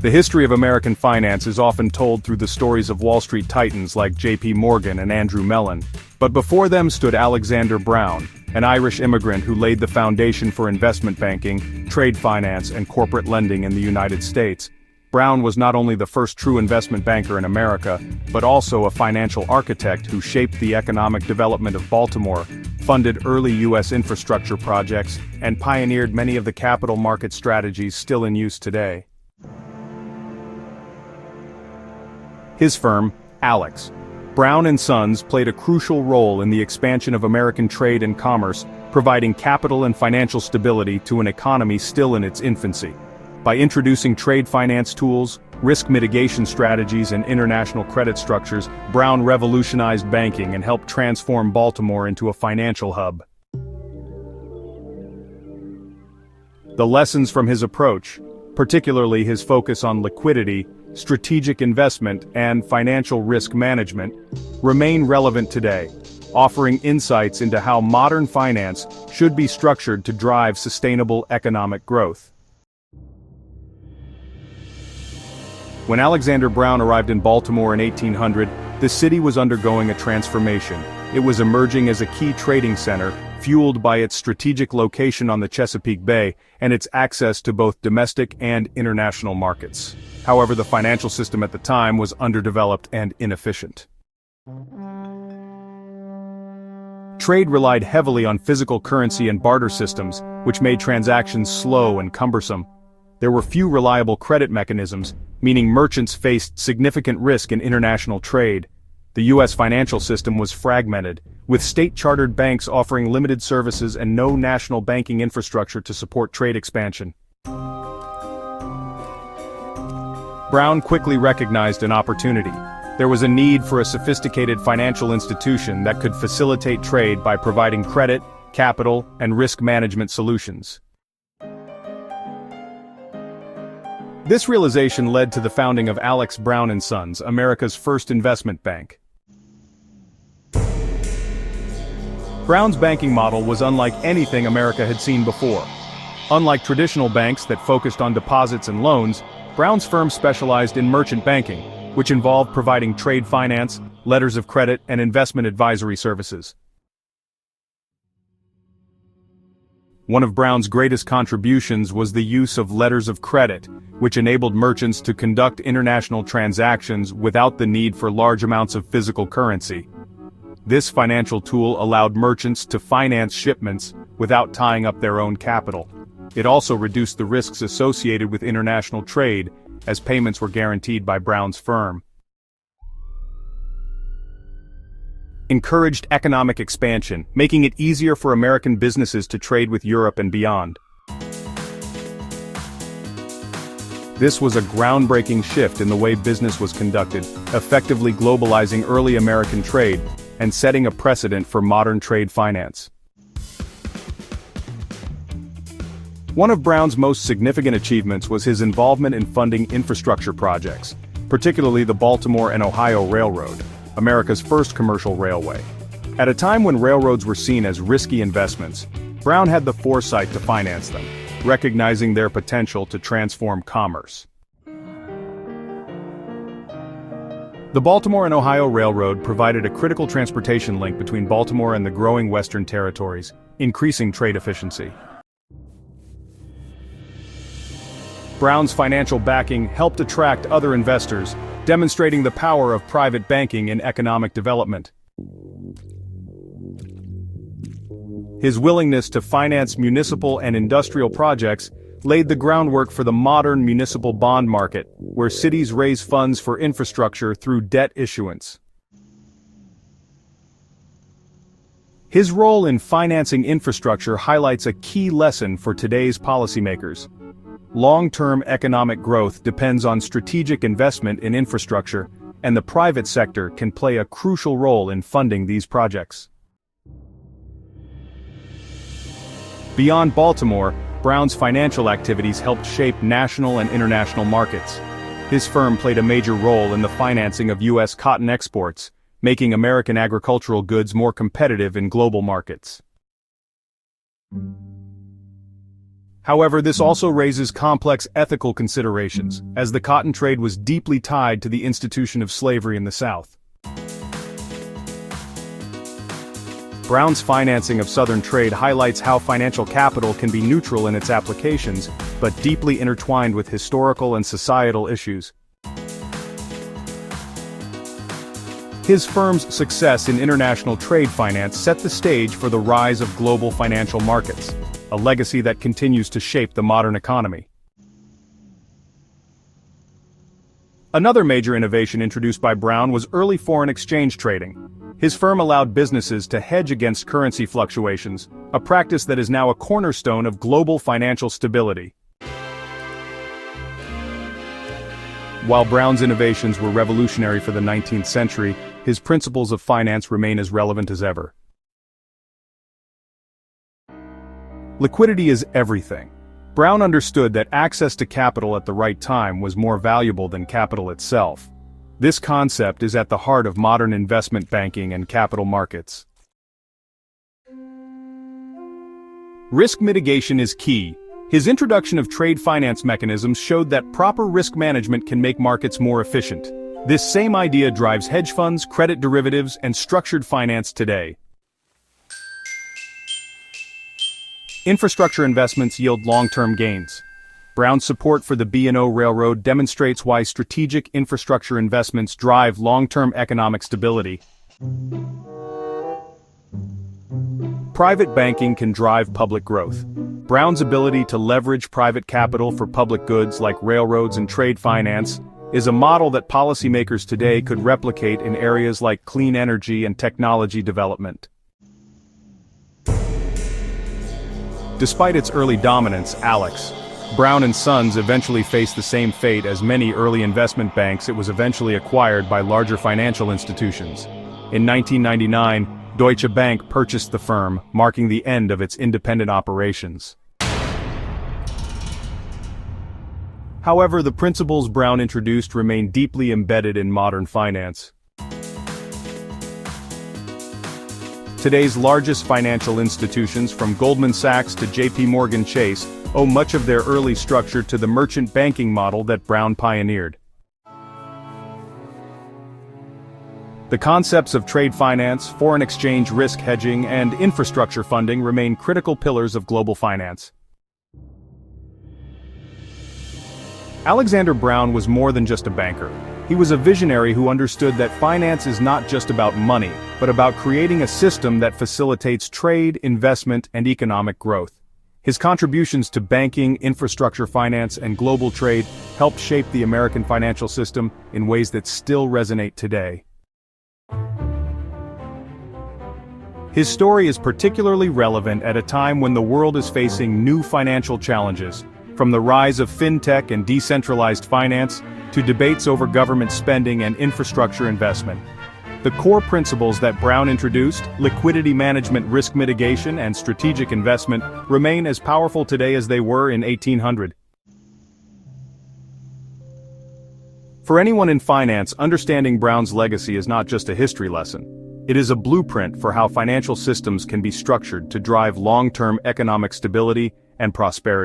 The history of American finance is often told through the stories of Wall Street titans like J.P. Morgan and Andrew Mellon. But before them stood Alexander Brown, an Irish immigrant who laid the foundation for investment banking, trade finance, and corporate lending in the United States. Brown was not only the first true investment banker in America, but also a financial architect who shaped the economic development of Baltimore, funded early U.S. infrastructure projects, and pioneered many of the capital market strategies still in use today. His firm, Alex. Brown & Sons played a crucial role in the expansion of American trade and commerce, providing capital and financial stability to an economy still in its infancy. By introducing trade finance tools, risk mitigation strategies and international credit structures, Brown revolutionized banking and helped transform Baltimore into a financial hub. The lessons from his approach, particularly his focus on liquidity, strategic investment, and financial risk management, remain relevant today, offering insights into how modern finance should be structured to drive sustainable economic growth. When Alexander Brown arrived in Baltimore in 1800, the city was undergoing a transformation. It was emerging as a key trading center, fueled by its strategic location on the Chesapeake Bay and its access to both domestic and international markets. However, the financial system at the time was underdeveloped and inefficient. Trade relied heavily on physical currency and barter systems, which made transactions slow and cumbersome. There were few reliable credit mechanisms, meaning merchants faced significant risk in international trade. The U.S. financial system was fragmented, with state-chartered banks offering limited services and no national banking infrastructure to support trade expansion. Brown quickly recognized an opportunity. There was a need for a sophisticated financial institution that could facilitate trade by providing credit, capital, and risk management solutions. This realization led to the founding of Alex. Brown & Sons, America's first investment bank. Brown's banking model was unlike anything America had seen before. Unlike traditional banks that focused on deposits and loans, Brown's firm specialized in merchant banking, which involved providing trade finance, letters of credit, and investment advisory services. One of Brown's greatest contributions was the use of letters of credit, which enabled merchants to conduct international transactions without the need for large amounts of physical currency. This financial tool allowed merchants to finance shipments without tying up their own capital. It also reduced the risks associated with international trade, as payments were guaranteed by Brown's firm. Encouraged economic expansion, making it easier for American businesses to trade with Europe and beyond. This was a groundbreaking shift in the way business was conducted, effectively globalizing early American trade and setting a precedent for modern trade finance. One of Brown's most significant achievements was his involvement in funding infrastructure projects, particularly the Baltimore and Ohio Railroad, America's first commercial railway. At a time when railroads were seen as risky investments, Brown had the foresight to finance them, recognizing their potential to transform commerce. The Baltimore and Ohio Railroad provided a critical transportation link between Baltimore and the growing Western territories, increasing trade efficiency. Brown's financial backing helped attract other investors, demonstrating the power of private banking in economic development. His willingness to finance municipal and industrial projects laid the groundwork for the modern municipal bond market, where cities raise funds for infrastructure through debt issuance. His role in financing infrastructure highlights a key lesson for today's policymakers. Long-term economic growth depends on strategic investment in infrastructure, and the private sector can play a crucial role in funding these projects. Beyond Baltimore, Brown's financial activities helped shape national and international markets. His firm played a major role in the financing of U.S. cotton exports, making American agricultural goods more competitive in global markets. However, this also raises complex ethical considerations, as the cotton trade was deeply tied to the institution of slavery in the South. Brown's financing of Southern trade highlights how financial capital can be neutral in its applications, but deeply intertwined with historical and societal issues. His firm's success in international trade finance set the stage for the rise of global financial markets, a legacy that continues to shape the modern economy. Another major innovation introduced by Brown was early foreign exchange trading. His firm allowed businesses to hedge against currency fluctuations, a practice that is now a cornerstone of global financial stability. While Brown's innovations were revolutionary for the 19th century, his principles of finance remain as relevant as ever. Liquidity is everything. Brown understood that access to capital at the right time was more valuable than capital itself. This concept is at the heart of modern investment banking and capital markets. Risk mitigation is key. His introduction of trade finance mechanisms showed that proper risk management can make markets more efficient. This same idea drives hedge funds, credit derivatives, and structured finance today. Infrastructure investments yield long-term gains. Brown's support for the B&O Railroad demonstrates why strategic infrastructure investments drive long-term economic stability. Private banking can drive public growth. Brown's ability to leverage private capital for public goods like railroads and trade finance is a model that policymakers today could replicate in areas like clean energy and technology development. Despite its early dominance, Brown & Sons eventually faced the same fate as many early investment banks. It was eventually acquired by larger financial institutions. In 1999, Deutsche Bank purchased the firm, marking the end of its independent operations. However, the principles Brown introduced remain deeply embedded in modern finance. Today's largest financial institutions, from Goldman Sachs to JP Chase, owe much of their early structure to the merchant banking model that Brown pioneered. The concepts of trade finance, foreign exchange risk hedging, and infrastructure funding remain critical pillars of global finance. Alexander Brown was more than just a banker. He was a visionary who understood that finance is not just about money, but about creating a system that facilitates trade, investment, and economic growth. His contributions to banking, infrastructure finance, and global trade helped shape the American financial system in ways that still resonate today. His story is particularly relevant at a time when the world is facing new financial challenges, from the rise of fintech and decentralized finance to debates over government spending and infrastructure investment. The core principles that Brown introduced, liquidity management, risk mitigation, and strategic investment, remain as powerful today as they were in 1800. For anyone in finance, understanding Brown's legacy is not just a history lesson. It is a blueprint for how financial systems can be structured to drive long-term economic stability and prosperity.